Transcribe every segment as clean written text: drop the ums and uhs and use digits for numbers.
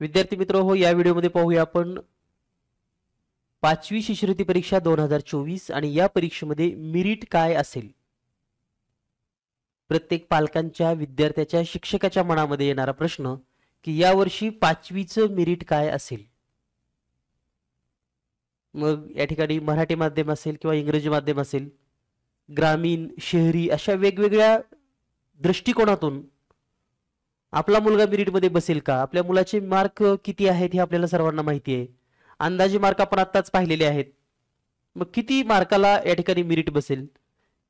विद्यार्थी मित्र हो, या व्हिडिओमध्ये पाहूया आपण पाचवी शिष्यवृत्ती परीक्षा 2024 आणि या परीक्षेमध्ये मेरिट काय असेल. प्रत्येक पालकांच्या, विद्यार्थ्याच्या, शिक्षकाच्या मनामध्ये येणारा प्रश्न की यावर्षी पाचवीचं मेरिट काय असेल. मग या ठिकाणी मराठी माध्यम असेल किंवा इंग्रजी माध्यम असेल, ग्रामीण, शहरी अशा वेगवेगळ्या दृष्टिकोनातून आपला मुलगा मेरिटमध्ये बसेल का, आपल्या मुलाचे मार्क किती आहेत हे आपल्याला सर्वांना माहिती आहे. अंदाजे मार्क आपण आत्ताच पाहिलेले आहेत. मग किती मार्काला या ठिकाणी मेरिट बसेल,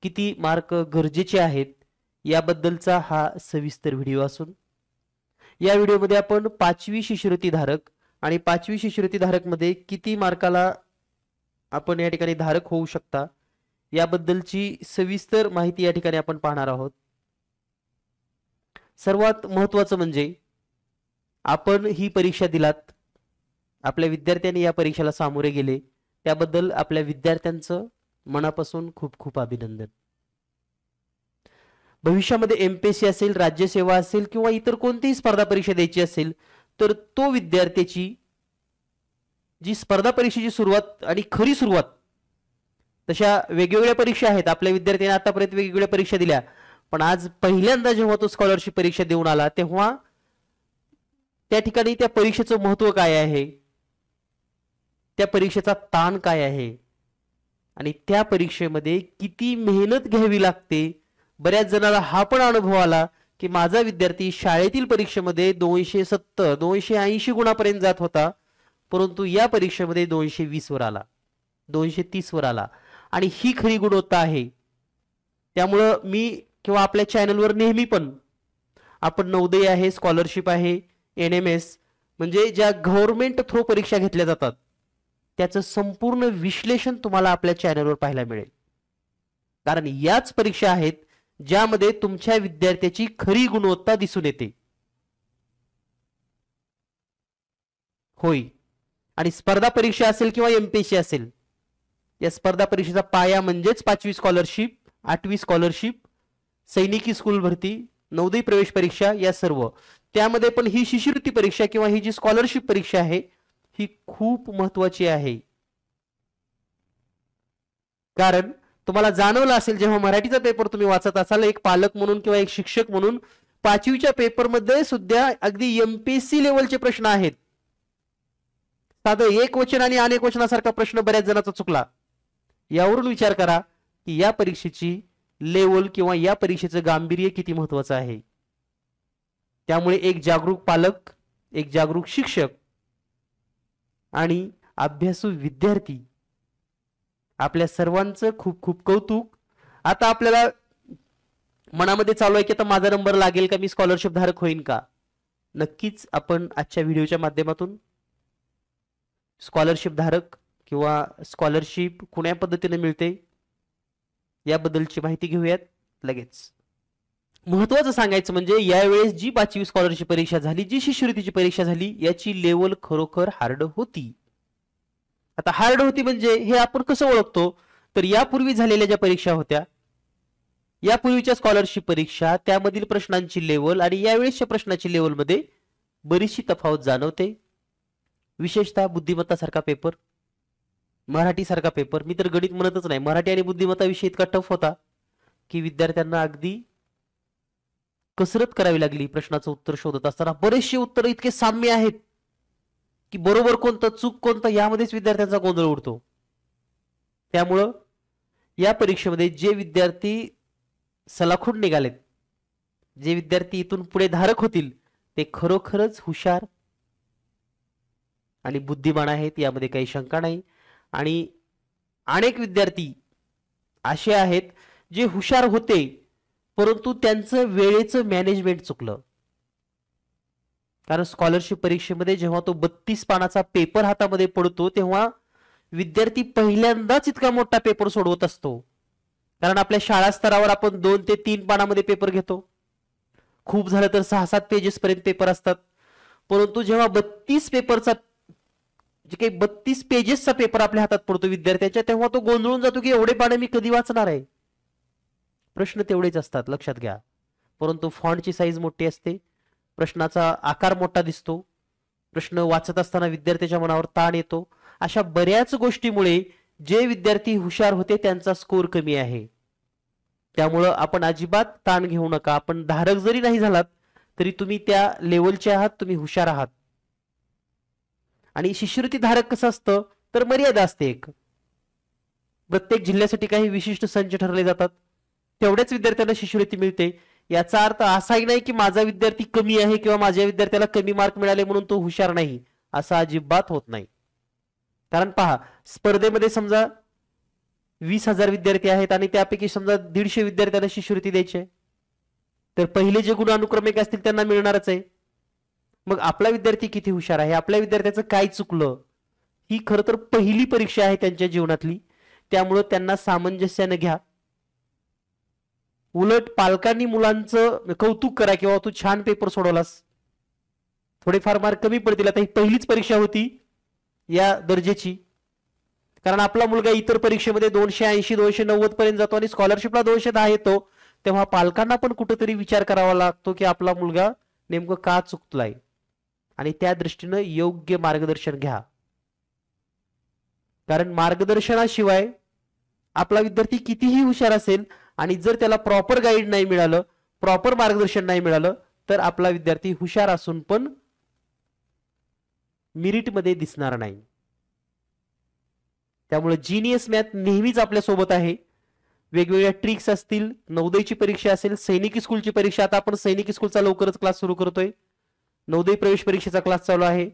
किती मार्क गरजेचे आहेत याबद्दलचा हा सविस्तर व्हिडिओ असून या व्हिडिओमध्ये आपण पाचवी शिष्यवृत्ती धारक आणि पाचवी शिष्यवृत्ती धारक मध्ये किती मार्काला आपण या ठिकाणी धारक होऊ शकता याबद्दलची सविस्तर माहिती या ठिकाणी आपण पाहणार आहोत. सर्वात महत्त्वाचं म्हणजे आपण ही परीक्षा दिलात, आपल्या विद्यार्थ्यांनी या परीक्षेला सामोरे गेले, त्याबद्दल आपल्या विद्यार्थ्यांचं मनापासून खूप खूप अभिनंदन. भविष्यामध्ये एमपीएससी असेल, राज्यसेवा असेल किंवा इतर कोणतीही स्पर्धा परीक्षा द्यायची असेल तर तो विद्यार्थ्याची जी स्पर्धा परीक्षेची सुरुवात आणि खरी सुरुवात, तशा वेगवेगळ्या परीक्षा आहेत, आपल्या विद्यार्थ्यांनी आतापर्यंत वेगवेगळ्या परीक्षा दिल्या, पण आज पहिल्यांदा जेव्हा तो स्कॉलरशिप परीक्षा देऊन आला तेव्हा त्या ठिकाणी त्या परीक्षेचं महत्त्व काय आहे, त्या परीक्षेचा ताण काय आहे आणि त्या परीक्षेमध्ये किती मेहनत घ्यावी लागते. बऱ्याच जणांना हा पण अनुभव आला की माझा विद्यार्थी शाळेतील परीक्षेमध्ये 270 280 गुणापर्यंत जात होता, परंतु या परीक्षेमध्ये 220 वर आला, 230 वर आला आणि ही खरी गुणवत्ता आहे. त्यामुळं मी किंवा आपल्या चॅनलवर नेहमी पण आपण नवोदय आहे, स्कॉलरशिप आहे, एनएमएस म्हणजे ज्या गव्हर्नमेंट थ्रू परीक्षा घेतल्या जातात त्याचं संपूर्ण विश्लेषण तुम्हाला आपल्या चॅनलवर पाहायला मिळेल. कारण याच परीक्षा आहेत ज्यामध्ये तुमच्या विद्यार्थ्याची खरी गुणवत्ता दिसून येते. होय, आणि स्पर्धा परीक्षा असेल किंवा एमपीएससी असेल, या स्पर्धा परीक्षेचा पाया म्हणजेच पाचवी स्कॉलरशिप, आठवी स्कॉलरशिप, सैनिकी स्कूल भरती, नवोदय प्रवेश परीक्षा या सर्व, त्यामध्ये पण ही शिष्यवृत्ती परीक्षा किंवा ही जी स्कॉलरशिप परीक्षा आहे ही खूप महत्त्वाची आहे. कारण तुम्हाला जाणवलं असेल जेव्हा मराठीचा पेपर तुम्ही वाचत असाल, एक पालक म्हणून किंवा एक शिक्षक म्हणून पाचवीच्या पेपरमध्ये सुद्धा अगदी एमपीएससी लेवलचे प्रश्न आहेत. साधं एक वचन आणि अनेक वचनासारखा प्रश्न बऱ्याच जणांचा चुकला. यावरून विचार करा की या परीक्षेची लेवल किंवा या परीक्षेचं गांभीर्य किती महत्त्वाचं आहे. त्यामुळे एक जागरूक पालक, एक जागरूक शिक्षक आणि अभ्यासू विद्यार्थी आपल्या सर्वांचं खूप खूप कौतुक. आता आपल्याला मनामध्ये चालू आहे की आता माझा नंबर लागेल का, मी स्कॉलरशिप धारक होईन का. नक्कीच आपण आजच्या व्हिडिओच्या माध्यमातून स्कॉलरशिप धारक किंवा स्कॉलरशिप कोण्या पद्धतीने मिळते याबद्दलची माहिती घेऊयात लगेच. महत्त्वाचं सांगायचं म्हणजे यावेळेस जी पाचवी स्कॉलरशिप परीक्षा झाली, जी शिष्यवृत्तीची परीक्षा झाली, याची लेवल खरोखर हार्ड होती. आता हार्ड होती म्हणजे हे आपण कसं ओळखतो, तर यापूर्वी झालेल्या ज्या परीक्षा होत्या, यापूर्वीच्या स्कॉलरशिप परीक्षा, त्यामधील प्रश्नांची लेवल आणि यावेळेसच्या प्रश्नाची लेवल मध्ये बरीचशी तफावत जाणवते. विशेषतः बुद्धिमत्ता सारखा पेपर, मराठी सारखा पेपर, मी तर गणित म्हणतच नाही, मराठी आणि बुद्धिमत्ता विषय इतका टफ होता की विद्यार्थ्यांना अगदी कसरत करावी लागली प्रश्नाचं उत्तर शोधत असताना. बरेचसे उत्तर इतके साम्य आहेत की बरोबर कोणतं चूक कोणतं यामध्येच विद्यार्थ्यांचा गोंधळ उडतो. त्यामुळं या परीक्षेमध्ये जे विद्यार्थी सलाखून निघालेत, जे विद्यार्थी इथून पुढे धारक होतील, ते खरोखरच हुशार आणि बुद्धिमान आहेत, यामध्ये काही शंका नाही. आणि अनेक विद्यार्थी असे आहेत जे हुशार होते परंतु त्यांचं वेळेचं मॅनेजमेंट चुकलं. कारण स्कॉलरशिप परीक्षेमध्ये जेव्हा तो 32 पानाचा पेपर हातामध्ये पडतो तेव्हा विद्यार्थी पहिल्यांदाच इतका मोठा पेपर सोडवत असतो. कारण आपल्या शाळा स्तरावर आपण 2 ते 3 पानामध्ये पेपर घेतो, खूप झालं तर 6-7 पेजेस पर्यंत पेपर असतात. परंतु जेव्हा 32 पेपरचा जे काही 32 पेजेसचा पेपर आपल्या हातात पडतो विद्यार्थ्याच्या, तेव्हा तो गोंधळून जातो की एवढे पानं मी कधी वाचणार आहे. प्रश्न तेवढेच असतात, लक्षात घ्या, परंतु फॉन्टची साईज मोठी असते, प्रश्नाचा आकार मोठा दिसतो, प्रश्न वाचत असताना विद्यार्थ्याच्या मनावर ताण येतो. अशा बऱ्याच गोष्टीमुळे जे विद्यार्थी हुशार होते त्यांचा स्कोर कमी आहे. त्यामुळं आपण अजिबात ताण घेऊ नका. आपण धारक जरी नाही झालात तरी तुम्ही त्या लेवलचे आहात, तुम्ही हुशार आहात. आणि शिष्यवृत्ती धारक कसं असतं तर मर्यादा असते. एक प्रत्येक जिल्ह्यासाठी काही विशिष्ट संच ठरले जातात, तेवढ्याच विद्यार्थ्यांना शिष्यवृत्ती मिळते. याचा अर्थ असाही नाही की माझा विद्यार्थी कमी आहे किंवा माझ्या विद्यार्थ्याला कमी मार्क मिळाले म्हणून तो हुशार नाही, असं अजिबात होत नाही. कारण पहा, स्पर्धेमध्ये समजा 20,000 विद्यार्थी आहेत आणि त्यापैकी समजा 150 विद्यार्थ्यांना शिष्यवृत्ती द्यायची आहे, तर पहिले जे गुण अनुक्रमिक असतील त्यांना मिळणारच आहे. मग आपला विद्यार्थी किती हुशार आहे, आपल्या विद्यार्थ्याचं काय चुकलं, ही खरं तर पहिली परीक्षा आहे त्यांच्या जीवनातली. त्यामुळे त्यांना सामंजस्याने घ्या. उलट पालकांनी मुलांचं कौतुक करा किंवा तू छान पेपर सोडवलास, थोडेफार मार्क कमी पडतील, आता ही पहिलीच परीक्षा होती या दर्जेची. कारण आपला मुलगा इतर परीक्षेमध्ये 280 290 पर्यंत जातो आणि स्कॉलरशिपला 210 येतो, तेव्हा पालकांना पण कुठेतरी विचार करावा लागतो की आपला मुलगा नेमकं का चुकलाय, आणि त्या दृष्टीनं योग्य मार्गदर्शन घ्या. कारण मार्गदर्शनाशिवाय आपला विद्यार्थी कितीही हुशार असेल आणि जर त्याला प्रॉपर गाईड नाही मिळालं, प्रॉपर मार्गदर्शन नाही मिळालं, तर आपला विद्यार्थी हुशार असून पण मेरिट मध्ये दिसणार नाही. त्यामुळे जीनियस मॅथ नेहमीच आपल्या सोबत आहे. वेगवेगळ्या ट्रिक्स असतील, नवोदयची परीक्षा असेल, सैनिकी स्कूलची परीक्षा, आता आपण सैनिकी स्कूलचा लवकरच क्लास सुरू करतोय. नवोदय प्रवेश परीक्षेचा क्लास चालू आहे.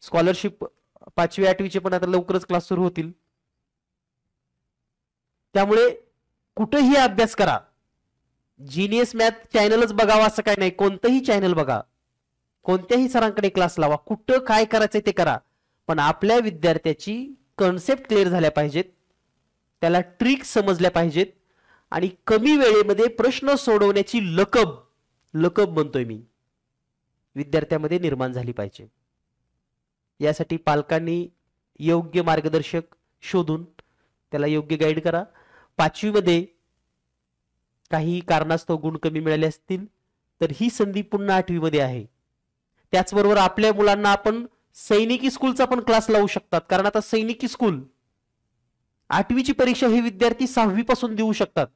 स्कॉलरशिप 5वी 8वीचे पण आता लवकरच क्लास सुरू होतील. त्यामुळे कुठेही अभ्यास करा, जीनियस मॅथ चॅनलच बघावा असं काय नाही, कोणतंही चॅनल बघा, कोणत्याही सरांकडे क्लास लावा, कुठं काय करायचंय ते करा, पण आपल्या विद्यार्थ्याची कन्सेप्ट क्लिअर झाल्या पाहिजेत, त्याला ट्रिक समजल्या पाहिजेत आणि कमी वेळेमध्ये प्रश्न सोडवण्याची लकब म्हणतोय मी, विद्यार्थ्यामध्ये निर्माण झाली पाहिजे. यासाठी पालकांनी योग्य मार्गदर्शक शोधून त्याला योग्य गाईड करा. 5वी मध्ये काही कारणास्तव गुण कमी मिळाले असतील तर ही संधी पुन्हा 8वी मध्ये आहे. त्याचबरोबर आपल्या मुलांना आपण सैनिकी स्कूलचा पण क्लास लावू शकतात. कारण आता सैनिकी स्कूल 8वीची परीक्षा हे विद्यार्थी 6वी पासून देऊ शकतात.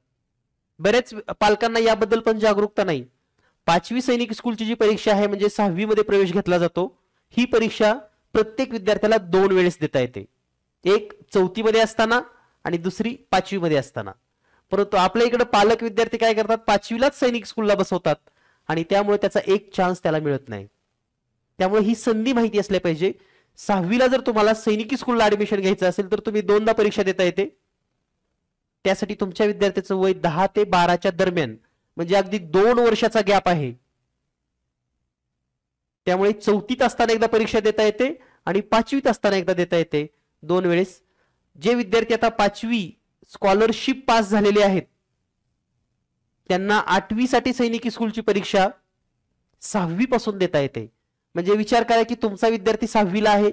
बरेच पालकांना याबद्दल पण जागरूकता नाही. 5वी सैनिकी स्कूलची जी परीक्षा आहे म्हणजे 6वी मध्ये प्रवेश घेतला जातो, ही परीक्षा प्रत्येक विद्यार्थ्याला 2 वेळेस देता येते, एक 4थी मध्ये असताना आणि दुसरी 5वी मध्ये असताना. परंतु आपल्या इकडे पालक विद्यार्थी काय करतात, 5वीलाच सैनिक स्कूलला बसवतात आणि त्यामुळे त्याचा एक चान्स त्याला मिळत नाही. त्यामुळे ही संधी माहिती असल्या पाहिजे. 6वीला जर तुम्हाला सैनिकी स्कूलला ऍडमिशन घ्यायचं असेल तर तुम्ही 2दा परीक्षा देता येते. त्यासाठी तुमच्या विद्यार्थ्याचं वय 10 ते 12च्या दरम्यान, म्हणजे अगदी 2 वर्षाचा गॅप आहे. त्यामुळे 4थीत असताना एकदा परीक्षा देता येते आणि 5वीत असताना एकदा देता येते, 2 वेळेस. जे विद्यार्थी आता 5वी स्कॉलरशिप पास झालेले आहेत त्यांना 8वी साठी सैनिकी स्कूलची परीक्षा 6वी पासून देता येते. म्हणजे विचार करा की तुमचा विद्यार्थी 6वीला आहे,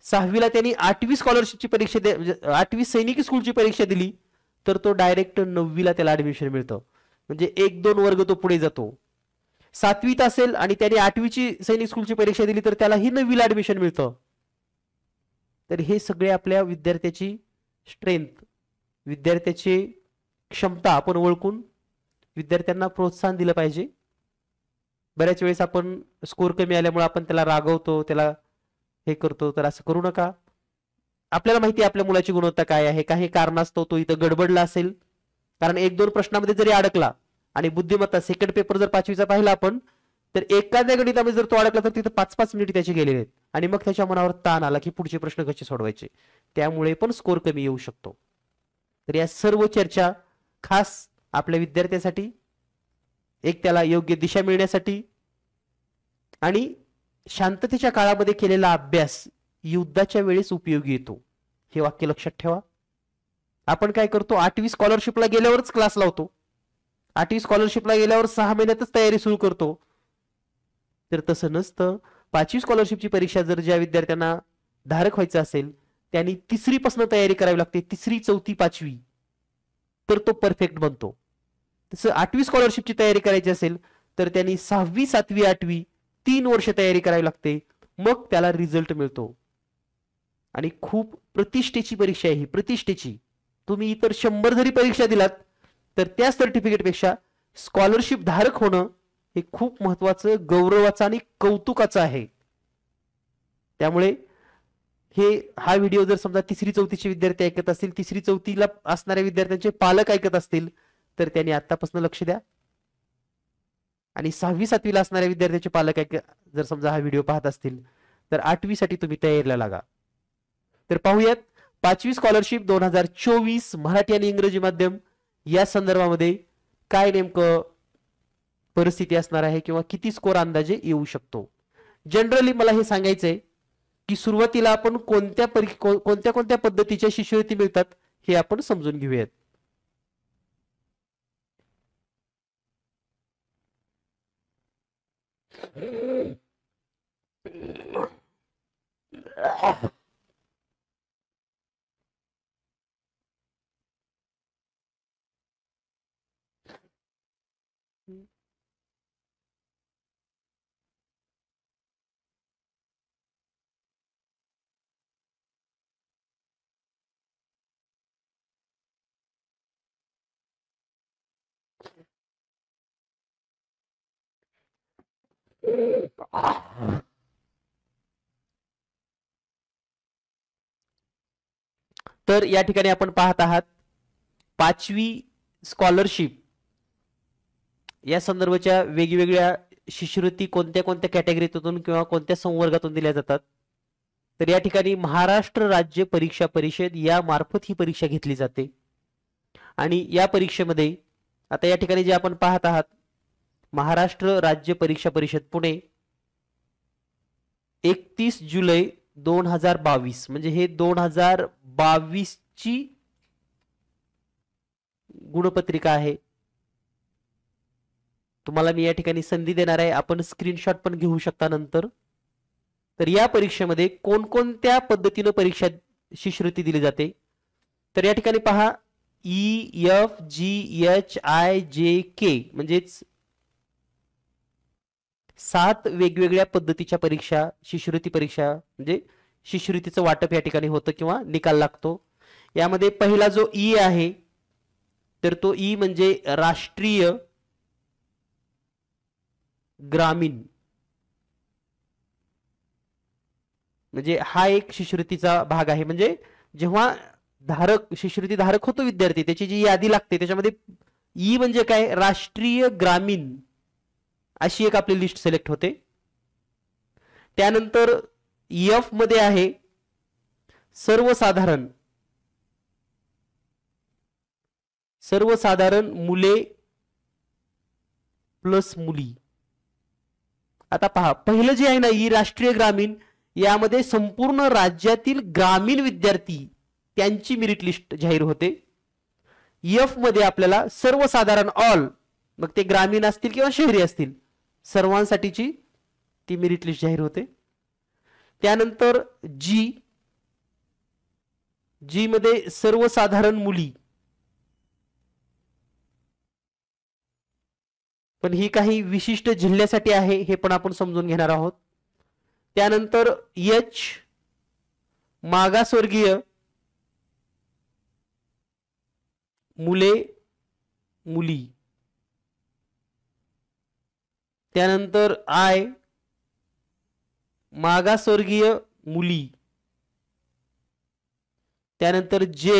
6वीला त्यांनी 8वी स्कॉलरशिपची परीक्षा 8वी सैनिकी स्कूलची परीक्षा दिली तर तो डायरेक्ट 9वीला त्याला ऍडमिशन मिळतं. म्हणजे 1-2 वर्ग तो पुढे जातो. 7वीत असेल आणि त्याने 8वीची सैनिक स्कूलची परीक्षा दिली तर त्यालाही 9वीला ऍडमिशन मिळतं. तर हे सगळे आपल्या विद्यार्थ्याची स्ट्रेंथ, विद्यार्थ्याची क्षमता आपण ओळखून विद्यार्थ्यांना प्रोत्साहन दिलं पाहिजे. बऱ्याच वेळेस आपण स्कोर कमी आल्यामुळे आपण त्याला रागवतो, त्याला हे करतो, तर असं करू नका. आपल्याला माहिती आहे आपल्या मुलाची गुणवत्ता काय आहे, काही कारणास्तव तो इथं गडबडला असेल, कारण 1-2 प्रश्नामध्ये जरी अडकला आणि बुद्धिमत्ता सेकंड पेपर जर 5वीचा पाहिला आपण तर एखाद्या गणितामध्ये जर तो अडकला तर तिथं 5-5 मिनिट त्याचे गेलेले आहेत आणि मग त्याच्या मनावर ताण आला की पुढचे प्रश्न कसे सोडवायचे, त्यामुळे पण स्कोर कमी येऊ शकतो. तर या सर्व चर्चा खास आपल्या विद्यार्थ्यासाठी, एक त्याला योग्य दिशा मिळण्यासाठी आणि शांततेच्या काळामध्ये केलेला अभ्यास युद्धाच्या वेळेस उपयोगी येतो, हे वाक्य लक्षात ठेवा. आपण काय करतो, 8वी स्कॉलरशिपला गेल्यावरच क्लास लावतो, 8वी स्कॉलरशिपला गेल्यावर 6 महिन्यातच तयारी सुरू करतो. तर तसं नसतं. 5वी स्कॉलरशिपची परीक्षा जर ज्या विद्यार्थ्यांना धारक व्हायचं असेल त्यांनी 3री पासून तयारी करावी लागते, 3री 4थी 5वी, तर तो परफेक्ट बनतो. तसं 8वी स्कॉलरशिपची तयारी करायची असेल तर त्यांनी 6वी 7वी 8वी 3 वर्ष तयारी करावी लागते. मग त्याला रिझल्ट मिळतो. आणि खूप प्रतिष्ठेची परीक्षा आहे ही, प्रतिष्ठेची. तुम्ही इतर 100 जरी परीक्षा दिलात तर त्या सर्टिफिकेटपेक्षा स्कॉलरशिप धारक होणं हे खूप महत्वाचं, गौरवाचं आणि कौतुकाचं आहे. त्यामुळे हा व्हिडिओ जर समजा 3री 4थीचे विद्यार्थी ऐकत असतील, 3री 4थीला असणाऱ्या विद्यार्थ्यांचे पालक ऐकत असतील तर त्यांनी आतापासून लक्ष द्या. आणि 6वी 7वीला असणाऱ्या विद्यार्थ्यांचे पालक जर समजा हा व्हिडिओ पाहत असतील तर 8वी साठी तुम्ही तयारीला लागा. तर पाहूयात 5वी स्कॉलरशिप 2024 मराठी आणि इंग्रजी माध्यम या संदर्भामध्ये काय नेमकं परिस्थिती असणार आहे किंवा किती स्कोर अंदाजे येऊ शकतो. जनरली मला हे सांगायचंय की सुरुवातीला आपण कोणत्या पद्धतीच्या शिष्यवृत्ती मिळतात हे आपण समजून घेऊयात. तर या ठिकाणी आपण पाहत आहात 5वी स्कॉलरशिप या संदर्भाच्या वेगवेगळ्या शिष्यवृत्ती कोणत्या कॅटेगरीतून किंवा कोणत्या संवर्गातून दिल्या जातात. तर या ठिकाणी महाराष्ट्र राज्य परीक्षा परिषद या मार्फत ही परीक्षा घेतली जाते. आणि या परीक्षेमध्ये आता या ठिकाणी जे आपण पाहत आहात महाराष्ट्र राज्य परीक्षा परिषद पुणे 31 जुलै 2022 म्हणजे हे 2022 ची गुणपत्रिका आहे. तुम्हाला मी या ठिकाणी संधी देणार आहे, आपण स्क्रीनशॉट पण घेऊ शकता नंतर. तर या परीक्षेमध्ये कोणकोणत्या पद्धतीने परीक्षा शिष्यवृत्ती दिली जाते तर या ठिकाणी पहा EFGHIJK म्हणजेच 7 वेगवेगळ्या पद्धतीच्या परीक्षा शिष्यवृत्ती परीक्षा म्हणजे शिष्यवृत्तीचं वाटप या ठिकाणी होतं किंवा निकाल लागतो. यामध्ये पहिला जो ई आहे तर तो ई म्हणजे राष्ट्रीय ग्रामीण म्हणजे हा एक शिष्यवृत्तीचा भाग आहे. म्हणजे जेव्हा शिष्यवृत्ती धारक होतो विद्यार्थी त्याची जी यादी लागते त्याच्यामध्ये ई म्हणजे काय राष्ट्रीय ग्रामीण अशी एक आपली लिस्ट सिलेक्ट होते. त्यानंतर एफ मध्ये आहे सर्वसाधारण मुले प्लस मुली. आता पहा पहिलं जे आहे ना ई राष्ट्रीय ग्रामीण यामध्ये संपूर्ण राज्यातील ग्रामीण विद्यार्थी त्यांची मेरिट लिस्ट जाहीर होते. एफ मध्ये आपल्याला सर्वसाधारण ऑल मग ते ग्रामीण असतील किंवा शहरी असतील सर्वांसाठीची ती मेरिट लिस्ट जाहीर होते. त्यानंतर जी मध्ये सर्वसाधारण मुली पण ही काही विशिष्ट जिल्ह्यासाठी आहे हे पण आपण समजून घेणार आहोत. त्यानंतर एच मागासवर्गीय मुले मुली. त्यानंतर आय मागासवर्गीय मुली. त्यानंतर जे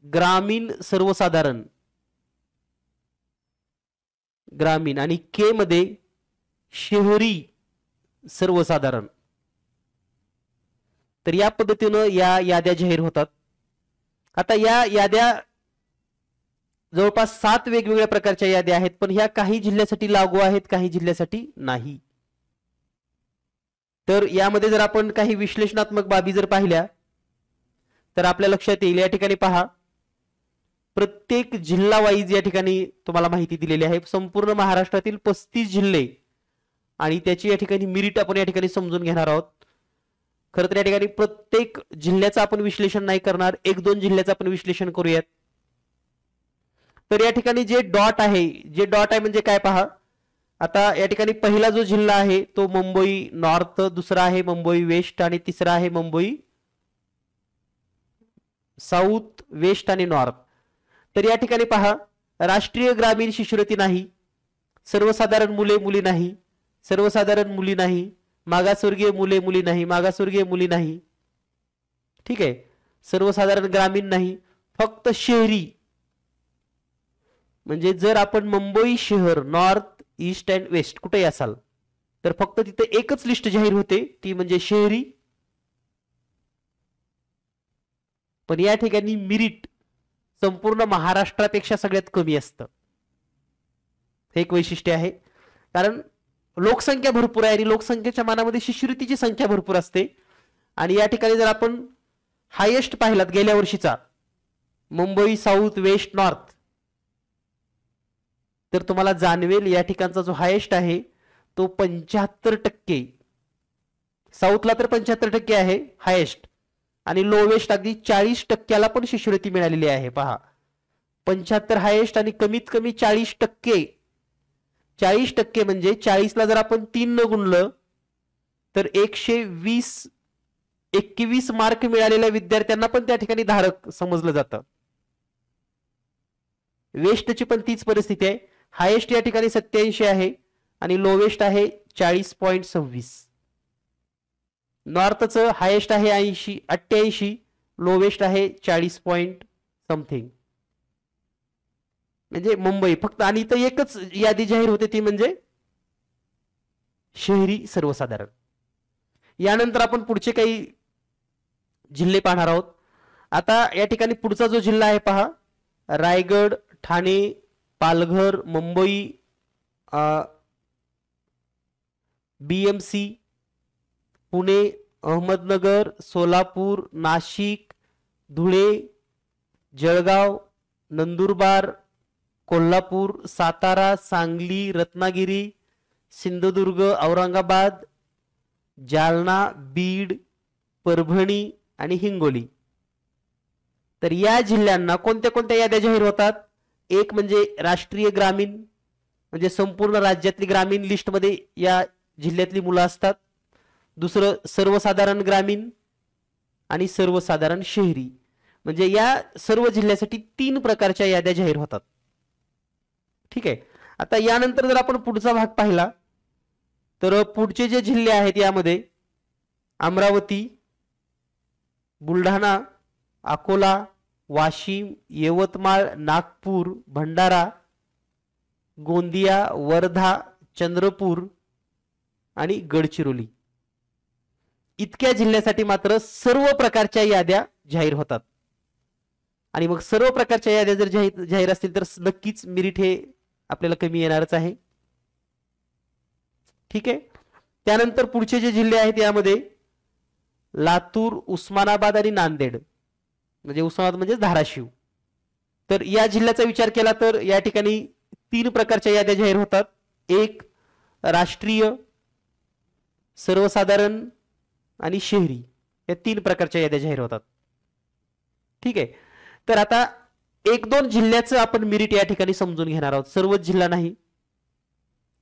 ग्रामीण सर्वसाधारण ग्रामीण आणि के मध्ये शहरी सर्वसाधारण. तर या पद्धतीने या याद्या जाहीर होतात. आता या याद्या जवळपास 7 वेगवेगळ्या प्रकारच्या याद्या आहेत पण ह्या काही जिल्ह्यासाठी लागू आहेत काही जिल्ह्यासाठी नाही. तर यामध्ये जर आपण काही विश्लेषणात्मक बाबी जर पाहिल्या तर आपल्या लक्षात येईल या ठिकाणी पहा प्रत्येक जिल्हा वाईज या ठिकाणी तुम्हाला माहिती दिलेली आहे. संपूर्ण महाराष्ट्रातील 35 जिल्हे आणि त्याची या ठिकाणी मेरिट आपण या ठिकाणी समजून घेणार आहोत. खरं तर या ठिकाणी प्रत्येक जिल्ह्याचं आपण विश्लेषण नाही करणार 1-2 जिल्ह्याचं आपण विश्लेषण करूयात. तर या ठिकाणी जे डॉट आहे म्हणजे काय पहा आता या ठिकाणी पहिला जो जिल्हा आहे तो मुंबई नॉर्थ, दुसरा आहे मुंबई वेस्ट आणि तिसरा आहे मुंबई साऊथ, वेस्ट आणि नॉर्थ. तर या ठिकाणी पहा, राष्ट्रीय ग्रामीण शिष्यवृत्ती नाही, सर्वसाधारण मुले मुली नाही, सर्वसाधारण मुली नाही, मागासवर्गीय मुले मुली नाही, मागासवर्गीय मुली नाही. ठीक आहे, सर्वसाधारण ग्रामीण नाही, फक्त शहरी. म्हणजे जर आपण मुंबई शहर नॉर्थ, ईस्ट अँड वेस्ट कुठेही असाल तर फक्त तिथे एकच लिस्ट जाहीर होते, ती म्हणजे शहरी. पण या ठिकाणी मिरिट संपूर्ण महाराष्ट्रापेक्षा सगळ्यात कमी असतं. हे एक वैशिष्ट्य आहे, कारण लोकसंख्या भरपूर आहे आणि लोकसंख्येच्या मानामध्ये शिष्यवृत्तीची संख्या भरपूर असते. आणि या ठिकाणी जर आपण हायेस्ट पाहिलात गेल्या वर्षीचा मुंबई साऊथ, वेस्ट, नॉर्थ, तर तुम्हाला जाणवेल या ठिकाणचा जो हायेस्ट आहे तो 75%. साऊथला तर 75% आहे हायेस्ट, आणि लोवेस्ट अगदी 40%ला पण शिष्यवृत्ती मिळालेली आहे. पहा, 75 हायेस्ट आणि कमीत कमी 40%. 40% म्हणजे 40ला जर आपण 3 न गुणलं तर 121 मार्क मिळालेल्या विद्यार्थ्यांना पण त्या ठिकाणी धारक समजलं जातं. वेस्टची पण तीच परिस्थिती आहे. हायेस्ट या ठिकाणी 87 आहे आणि लोवेस्ट आहे 40.26. नॉर्थचं हायेस्ट आहे 88, लोवेस्ट आहे 40 पॉइंट समथिंग. म्हणजे मुंबई फक्त, आणि इथं एकच यादी जाहीर होते ती म्हणजे शहरी सर्वसाधारण. यानंतर आपण पुढचे काही जिल्हे पाहणार आहोत. आता या ठिकाणी पुढचा जो जिल्हा आहे पहा, रायगड, ठाणे, पालघर, मुंबई, BMC, पुणे, अहमदनगर, सोलापूर, नाशिक, धुळे, जळगाव, नंदुरबार, कोल्हापूर, सातारा, सांगली, रत्नागिरी, सिंधुदुर्ग, औरंगाबाद, जालना, बीड, परभणी आणि हिंगोली. तर या जिल्ह्यांना कोणत्या कोणत्या याद्या जाहीर होतात? एक म्हणजे राष्ट्रीय ग्रामीण, म्हणजे संपूर्ण राज्यातली ग्रामीण लिस्टमध्ये या जिल्ह्यातली मुलं असतात. दुसरं सर्वसाधारण ग्रामीण आणि सर्वसाधारण शहरी. म्हणजे या सर्व जिल्ह्यासाठी 3 प्रकारच्या याद्या जाहीर होतात. ठीक आहे. आता यानंतर जर आपण पुढचा भाग पाहिला तर पुढचे जे जिल्हे आहेत यामध्ये अमरावती, बुलढाणा, अकोला, वाशिम, यवतमाळ, नागपूर, भंडारा, गोंदिया, वर्धा, चंद्रपूर आणि गडचिरोली इतक्या जिल्ह्यासाठी मात्र सर्व प्रकारच्या याद्या जाहीर होतात. आणि मग सर्व प्रकारच्या याद्या जर जाहीर असतील तर नक्कीच मेरिट हे आपल्याला कमी येणारच आहे. ठीक आहे. त्यानंतर पुढचे जे जिल्हे आहेत यामध्ये लातूर, उस्मानाबाद आणि नांदेड, म्हणजे उस्मानाबाद म्हणजे धाराशिव. तर या जिल्ह्याचा विचार केला तर या ठिकाणी 3 प्रकारच्या याद्या जाहीर होतात. एक राष्ट्रीय, सर्वसाधारण आणि शहरी, या 3 प्रकारच्या याद्या जाहीर होतात. ठीक आहे. तर आता 1-2 जिल्ह्याचं आपण मेरिट या ठिकाणी समजून घेणार आहोत, सर्वच जिल्हा नाही.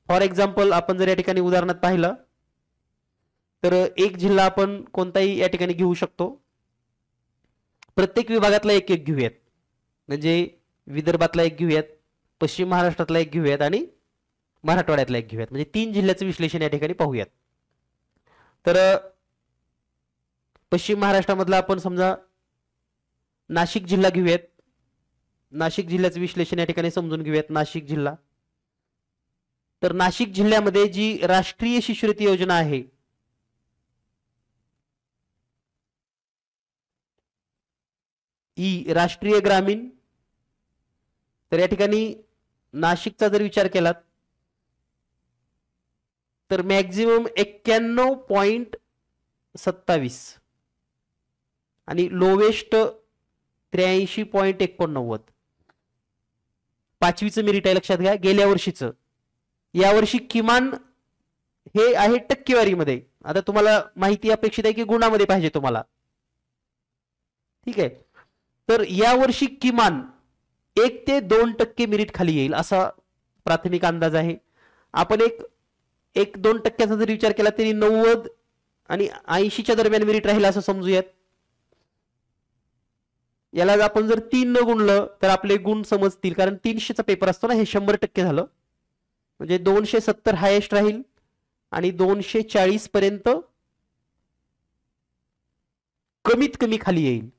फॉर एक्झाम्पल आपण जर या ठिकाणी उदाहरणात पाहिलं तर एक जिल्हा आपण कोणताही या ठिकाणी घेऊ शकतो. प्रत्येक विभागातला एक एक घेऊयात. म्हणजे विदर्भातला एक घेऊयात, पश्चिम महाराष्ट्रातला एक घेऊयात आणि मराठवाड्यातला एक घेऊयात. म्हणजे 3 जिल्ह्याचं विश्लेषण या ठिकाणी पाहूयात. तर पश्चिम महाराष्ट्रामधला आपण समजा नाशिक जिल्हा घेऊयात. नाशिक जिल्ह्याचं विश्लेषण या ठिकाणी समजून घेऊयात. नाशिक जिल्हा, तर नाशिक जिल्ह्यामध्ये जी राष्ट्रीय शिष्यवृत्ती योजना आहे ही राष्ट्रीय ग्रामीण, तर या ठिकाणी नाशिकचा जर विचार केला तर मॅक्झिमम 91.27 आणि लोवेस्ट 83.89. पाचवीचं मेरिट आहे, लक्षात घ्या, गेल्या वर्षीचं. यावर्षी किमान हे आहे टक्केवारीमध्ये. आता तुम्हाला माहिती अपेक्षित आहे की गुणामध्ये पाहिजे तुम्हाला. ठीक आहे. तर यावर्षी किमान 1 ते 2% मेरिट खाली येईल असा प्राथमिक अंदाज आहे. आपण एक 1-2% जर विचार केला तरी 90 आणि 80च्या दरम्यान मेरिट राहील असं समजूयात. याला आपण जर 3 न गुणलं तर आपले गुण समजतील, कारण 300चा पेपर असतो ना, हे 100% झालं. म्हणजे 270 हायेस्ट राहील आणि 240 पर्यंत कमीत कमी खाली येईल.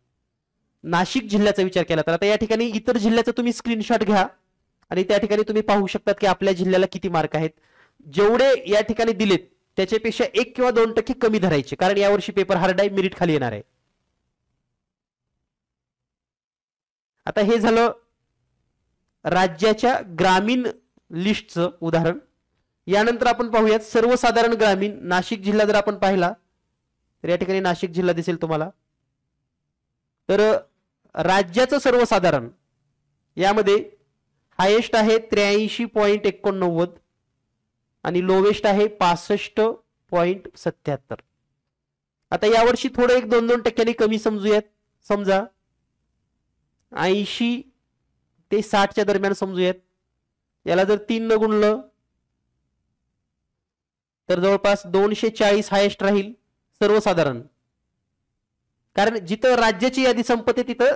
नाशिक जिल्ह्याचा विचार केला तर आता या ठिकाणी इतर जिल्ह्याचा तुम्ही स्क्रीनशॉट घ्या आणि त्या ठिकाणी तुम्ही पाहू शकतात की आपल्या जिल्ह्याला किती मार्क आहेत. जेवढे या ठिकाणी दिलेत त्याच्यापेक्षा 1 किंवा 2% कमी धरायचे, कारण यावर्षी पेपर हार्ड आहे, मेरिट खाली येणार आहे. आता हे झालं राज्याच्या ग्रामीण लिस्टचं उदाहरण. यानंतर आपण पाहूयात सर्वसाधारण ग्रामीण. नाशिक जिल्हा जर आपण पाहिला तर या ठिकाणी नाशिक जिल्हा दिसेल तुम्हाला. तर राज्याचं सर्वसाधारण यामध्ये हायेस्ट आहे 83.89 आणि लोवेस्ट आहे 65.77. आता यावर्षी थोडं 1-2% कमी समजूयात. समजा 80 ते 60च्या दरम्यान समजूयात. याला जर 3 न गुणलं तर जवळपास 240 हायेस्ट राहील सर्वसाधारण, कारण जिथं राज्याची यादी संपते तिथं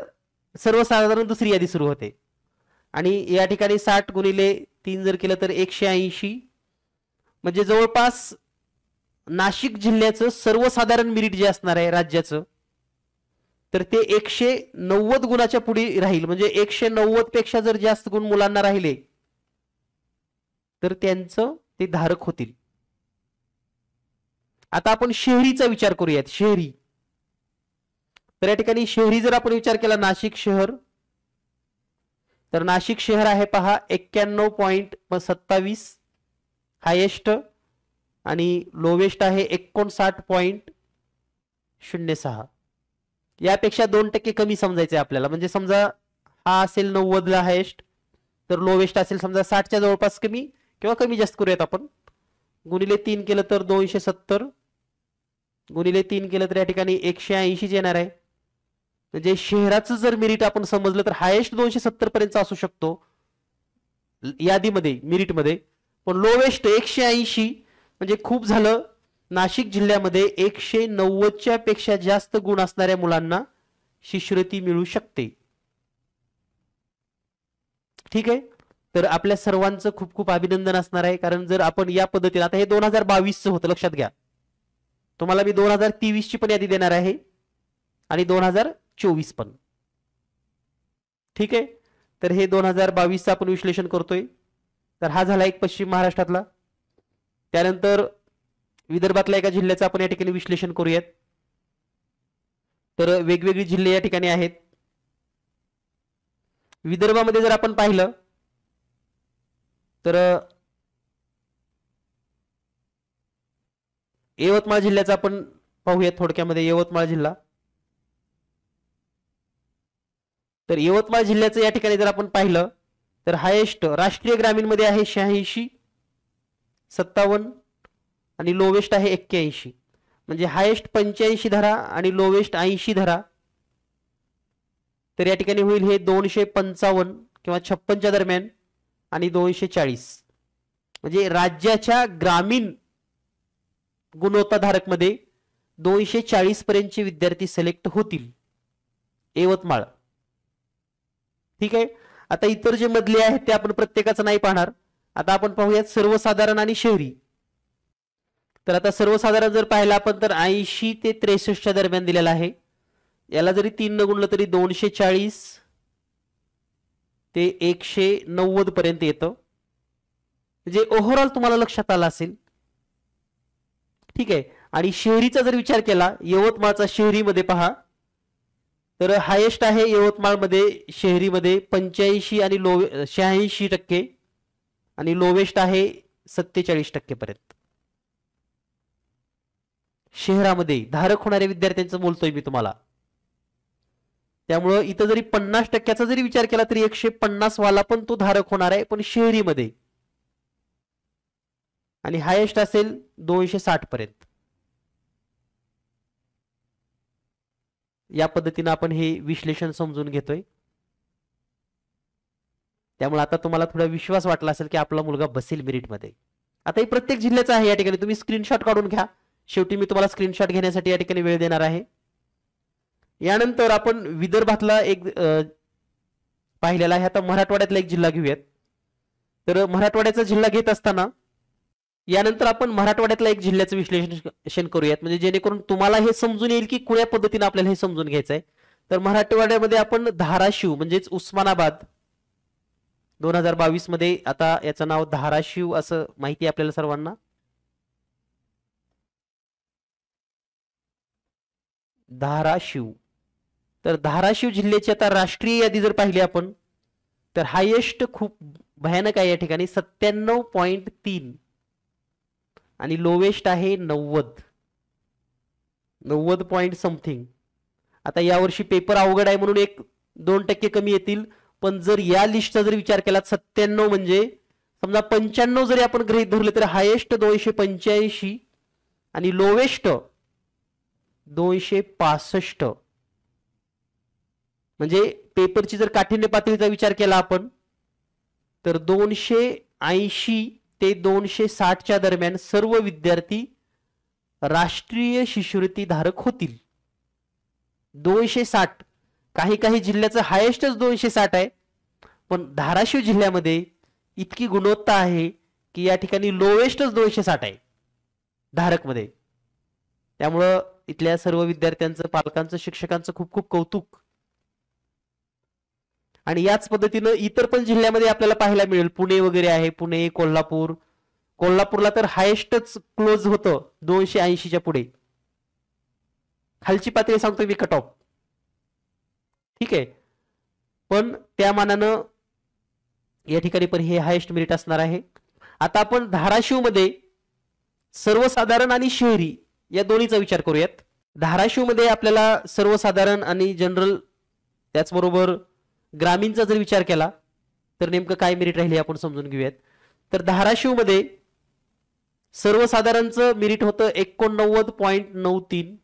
सर्वसाधारण दुसरी यादी सुरू होते. आणि या ठिकाणी 60 गुणिले 3 जर केलं तर 180, म्हणजे जवळपास नाशिक जिल्ह्याचं सर्वसाधारण मेरिट जे असणार आहे राज्याचं तर ते 190 गुणाच्या पुढे राहील. म्हणजे 190 पेक्षा जर जास्त गुण मुलांना राहिले तर त्यांचं ते धारक होतील. आता आपण शहरीचा विचार करूयात. शहरी, तर या ठिकाणी शहरी जर आपण विचार केला नाशिक शहर, तर नाशिक शहर आहे पहा 91.27 हायेस्ट आणि लोवेस्ट आहे 59.06. यापेक्षा 2% कमी समजायचे आपल्याला. म्हणजे समजा हा असेल 90 ला हायेस्ट, तर लोवेस्ट असेल समजा 60च्या जवळपास कमी किंवा कमी जास्त करूयात आपण. गुणिले 3 केलं तर 270, गुणिले 3 केलं तर या ठिकाणी 180 येणार आहे. म्हणजे शहराचं जर मेरिट आपण समजलं तर हायेस्ट 270 पर्यंत असू शकतो यादीमध्ये, मेरिटमध्ये. पण लोवेस्ट 180 म्हणजे खूप झालं. नाशिक जिल्ह्यामध्ये 190च्या पेक्षा जास्त गुण असणाऱ्या मुलांना शिष्यवृत्ती मिळू शकते. ठीक आहे, तर आपल्या सर्वांचं खूप खूप अभिनंदन असणार आहे. कारण जर आपण या पद्धतीने, आता हे 2022चं होतं लक्षात घ्या, तुम्हाला मी 2023ची पण यादी देणार आहे आणि 2024 पण. ठीक आहे, तर हे 2022चं आपण विश्लेषण करतोय. तर हा झाला एक पश्चिम महाराष्ट्रातला. त्यानंतर विदर्भातल्या एका जिल्ह्याचं आपण या ठिकाणी विश्लेषण करूयात. तर वेगवेगळी जिल्हे या ठिकाणी आहेत. विदर्भामध्ये जर आपण पाहिलं तर यवतमाळ जिल्ह्याचा आपण पाहूयात थोडक्यामध्ये. यवतमाळ जिल्हा, तर यवतमाळ जिल्ह्याचं या ठिकाणी जर आपण पाहिलं तर हायेस्ट राष्ट्रीय ग्रामीण मध्ये आहे 86, 57 आणि लोवेस्ट आहे 81. म्हणजे हायेस्ट 85 धरा आणि लोवेस्ट 80 धरा, तर या ठिकाणी होईल हे 255 किंवा 56च्या दरम्यान आणि 240. म्हणजे राज्याच्या ग्रामीण गुणवत्ताधारक मध्ये 240 पर्यंतचे विद्यार्थी सिलेक्ट होतील यवतमाळ. ठीक आहे, आता इतर जे मधले आहेत ते आपण प्रत्येकाचं नाही पाहणार. आता आपण पाहूयात सर्वसाधारण आणि शहरी. तर आता सर्वसाधारण जर पाहिलं आपण तर 80 ते 63च्या दरम्यान दिलेला आहे. याला जरी 3 न गुणलं तरी 240 ते 190 पर्यंत येतं. म्हणजे ओव्हरऑल तुम्हाला लक्षात आलं असेल. ठीक आहे, आणि शहरीचा जर विचार केला, यवतमाळचा शहरीमध्ये पहा तर हायेस्ट आहे यवतमाळमध्ये शहरीमध्ये 85 आणि 86% आणि लोवेस्ट आहे 47% पर्यंत. शहरामध्ये धारक होणाऱ्या विद्यार्थ्यांचं बोलतोय मी तुम्हाला. त्यामुळं इथं जरी 50%चा जरी विचार केला तरी 150 वाला पण तो धारक होणार आहे, पण शहरीमध्ये. आणि हायेस्ट असेल 260 पर्यंत. या पद्धतीने आपण हे विश्लेषण समजून घेतोय. त्यामुळे आता तुम्हाला थोडा विश्वास वाटला असेल की आपला मुलगा बसेल मेरिट मध्ये. आता हे प्रत्येक जिल्ह्याचं आहे, या ठिकाणी तुम्ही स्क्रीनशॉट काढून घ्या. शेवटी मी तुम्हाला स्क्रीनशॉट घेण्यासाठी या ठिकाणी वेळ देणार आहे. यानंतर आपण विदर्भातला एक पाहिलेला आहे. आता मराठवाड्यातला एक जिल्हा घेऊयात. तर मराठवाड्याचा जिल्हा घेत असताना यानंतर आपण मराठवाड्यातला एक जिल्ह्याचं विश्लेषण करूयात, म्हणजे जेणेकरून तुम्हाला हे समजून येईल की कुण्या पद्धतीने आपल्याला हे समजून घ्यायचं आहे. तर मराठवाड्यामध्ये आपण धाराशिव म्हणजेच उस्मानाबाद 2022 मध्ये, आता याचं नाव धाराशिव असं माहिती आहे आपल्याला सर्वांना. धाराशिव. तर धाराशिव जिल्ह्याची आता राष्ट्रीय यादी जर पाहिली आपण तर हायेस्ट खूप भयानक आहे या ठिकाणी 97.3 आणि लोवेस्ट आहे 90 पॉइंट समथिंग. आता यावर्षी पेपर अवघड आहे म्हणून 1-2% कमी येतील, पण जर या लिस्टचा जर विचार केला 97 म्हणजे समजा 95 जरी आपण गृहीत धरले तर हायेस्ट 285 आणि लोवेस्ट 265. म्हणजे पेपरची जर काठिण्य पातळीचा विचार केला आपण तर 280 ते 260च्या दरम्यान सर्व विद्यार्थी राष्ट्रीय शिष्यवृत्ती धारक होतील. 260. काही काही जिल्ह्याचं हायेस्टच 260 आहे, पण धाराशिव जिल्ह्यामध्ये इतकी गुणवत्ता आहे की या ठिकाणी लोवेस्टच 260 आहे धारक मध्ये. त्यामुळं इथल्या सर्व विद्यार्थ्यांचं, पालकांचं, शिक्षकांचं खूप खूप कौतुक. आणि याच पद्धतीनं इतर पण जिल्ह्यामध्ये आपल्याला पाहायला मिळेल. पुणे वगैरे आहे, पुणे, कोल्हापूरला तर हायेस्टच क्लोज होतं 280च्या पुढे. खालची पातळी सांगतोय मी कट ऑफ, ठीक आहे, पण त्या मानानं या ठिकाणी पण हे हायेस्ट मेरिट असणार आहे. आता आपण धाराशिव मध्ये सर्वसाधारण आणि शहरी या दोन्हीचा विचार करूयात. धाराशिव मध्ये आपल्याला सर्वसाधारण आणि जनरल त्याचबरोबर ग्रामीणचा जर विचार केला तर नेमकं काय मेरिट राहिले आपण समजून घेऊयात. तर धाराशिव मध्ये सर्वसाधारणचं मेरिट होतं 89.93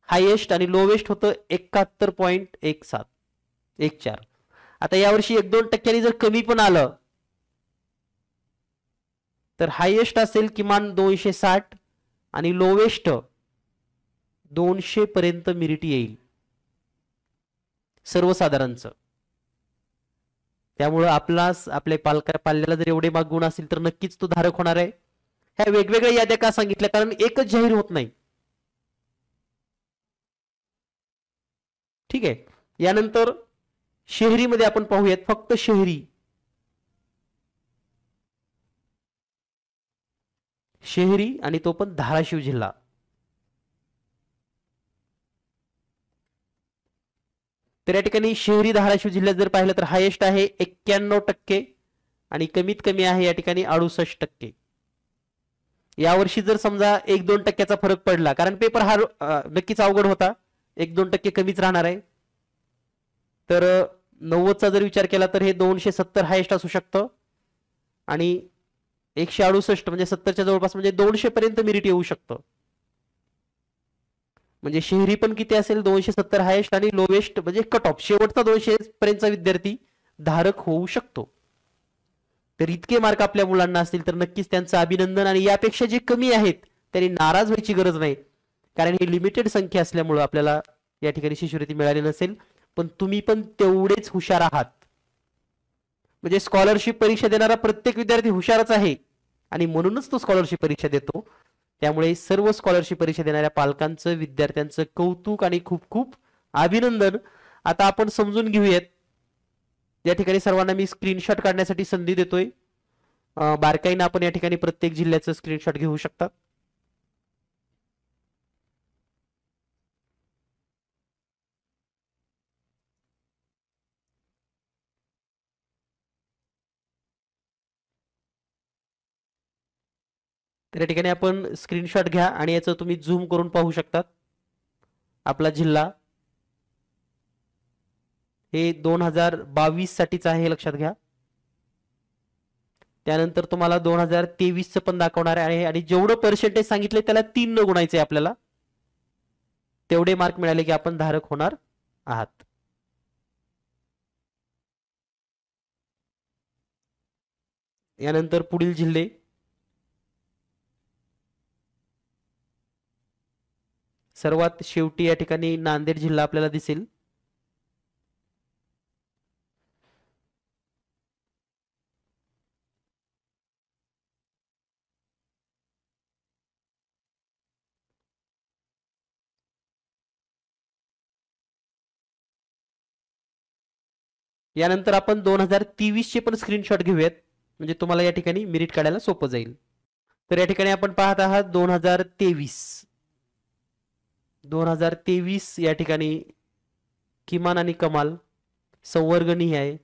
हायेस्ट आणि लोवेस्ट होतं 71.14. आता यावर्षी 1-2% जर कमी पण आलं तर हायेस्ट असेल किमान 260 आणि लोवेस्ट 200 पर्यंत मेरिट येईल सर्वसाधारणचं. त्यामुळं आपल्या पाल्याला जर एवढे गुण असतील तर नक्कीच तो धारक होणार आहे. ह्या वेगवेगळ्या याद्या का सांगितल्या, कारण एकच जाहीर होत नाही, ठीक आहे. यानंतर शहरीमध्ये आपण पाहूयात, फक्त शहरी आणि तो पण धाराशिव जिल्हा. तर या ठिकाणी शहरी धाराशिव जिल्ह्यात जर पाहिलं तर हायेस्ट आहे 91% आणि कमीत कमी आहे या ठिकाणी 68%. यावर्षी जर समजा 1-2%चा फरक पडला, कारण पेपर हा नक्कीच अवघड होता, 1-2% कमीच राहणार आहे, तर 90चा जर विचार केला तर हे 270 हायेस्ट असू शकतं आणि 168 म्हणजे 70च्या जवळपास, म्हणजे 200 पर्यंत मेरिट येऊ शकतं. म्हणजे शहरी पण किती असेल 270 हायेस्ट आणि लोवेस्ट म्हणजे कट ऑफ शेवटचा 200 पर्यंतचा विद्यार्थी धारक होऊ शकतो. तर इतके मार्क आपल्या मुलांना असतील तर नक्कीच त्यांचं अभिनंदन. आणि यापेक्षा जे कमी आहेत त्यांनी नाराज व्हायची गरज नाही, कारण ही लिमिटेड संख्या असल्यामुळे आपल्याला या ठिकाणी शिष्यवृत्ती मिळाली नसेल, पण तुम्ही पण तेवढेच हुशार आहात. म्हणजे स्कॉलरशिप परीक्षा देणारा प्रत्येक विद्यार्थी हुशारच आहे आणि म्हणूनच तो स्कॉलरशिप परीक्षा देतो. त्यामुळे सर्व स्कॉलरशिप परीक्षा देणाऱ्या पालकांचं, विद्यार्थ्यांचं कौतुक आणि खूप खूप अभिनंदन. आता आपण समजून घेऊयात. या ठिकाणी सर्वांना मी स्क्रीनशॉट काढण्यासाठी संधी देतोय. बारकाईने आपण या ठिकाणी प्रत्येक जिल्ह्याचं स्क्रीनशॉट घेऊ शकता. तर या ठिकाणी आपण स्क्रीनशॉट घ्या आणि याचं तुम्ही झूम करून पाहू शकतात. आपला जिल्हा हे 2022 साठीच आहे, लक्षात घ्या. त्यानंतर तुम्हाला 2023चं पण दाखवणार आहे आणि जेवढं पर्सेंटेज सांगितले त्याला 3 न गुणायचे आपल्याला. तेवढे मार्क मिळाले की आपण धारक होणार आहात. यानंतर पुढील जिल्हे सर्वात शेवटी या ठिकाणी नांदेड जिल्हा आपल्याला दिसेल. यानंतर आपण 2023 चे पण स्क्रीनशॉट घेऊयात, म्हणजे तुम्हाला या ठिकाणी मेरिट काढायला सोपं जाईल. तर या ठिकाणी आपण पाहत आहात 2023 या ठिकाणी किमान आणि कमाल संवर्गनीय आहे.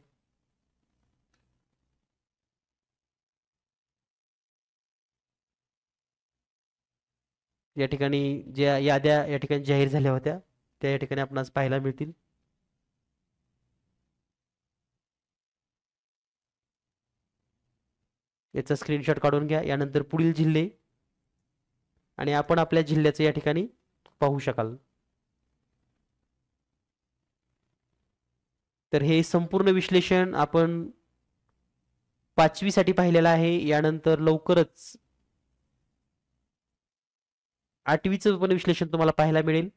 या ठिकाणी ज्या याद्या या ठिकाणी जाहीर झाल्या होत्या त्या या ठिकाणी आपणास पाहायला मिळतील. याचा स्क्रीनशॉट काढून घ्या. यानंतर पुढील जिल्हे आणि आपण आपल्या जिल्ह्याचे या ठिकाणी पाहू शकाल. तर हे संपूर्ण विश्लेषण आपण 5वी साठी पाहिलेलं आहे. यानंतर लवकरच 8वीचं पण विश्लेषण तुम्हाला पाहायला मिळेल.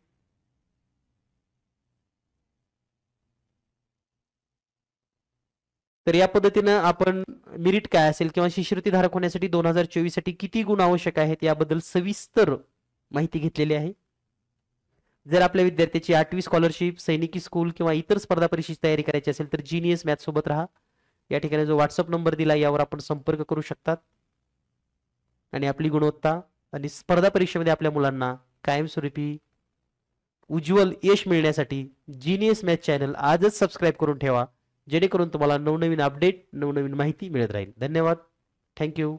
तर या पद्धतीनं आपण मेरिट काय असेल किंवा शिष्यवृत्ती धारक होण्यासाठी 2024 साठी किती गुण आवश्यक आहेत याबद्दल सविस्तर माहिती घेतलेली आहे. जर आपल्या विद्यार्थ्याची 8वी स्कॉलरशिप, सैनिकी स्कूल किंवा इतर स्पर्धा परीक्षेची तयारी करायची असेल तर जीनियस मॅथ सोबत राहा. या ठिकाणी जो व्हॉट्सअप नंबर दिला यावर आपण संपर्क करू शकतात आणि आपली गुणवत्ता आणि स्पर्धा परीक्षेमध्ये आपल्या मुलांना कायमस्वरूपी उज्ज्वल यश मिळण्यासाठी जीनियस मॅथ चॅनल आजच सबस्क्राईब करून ठेवा, जेणेकरून तुम्हाला नवनवीन अपडेट, नवनवीन माहिती मिळत राहील. धन्यवाद. थँक्यू.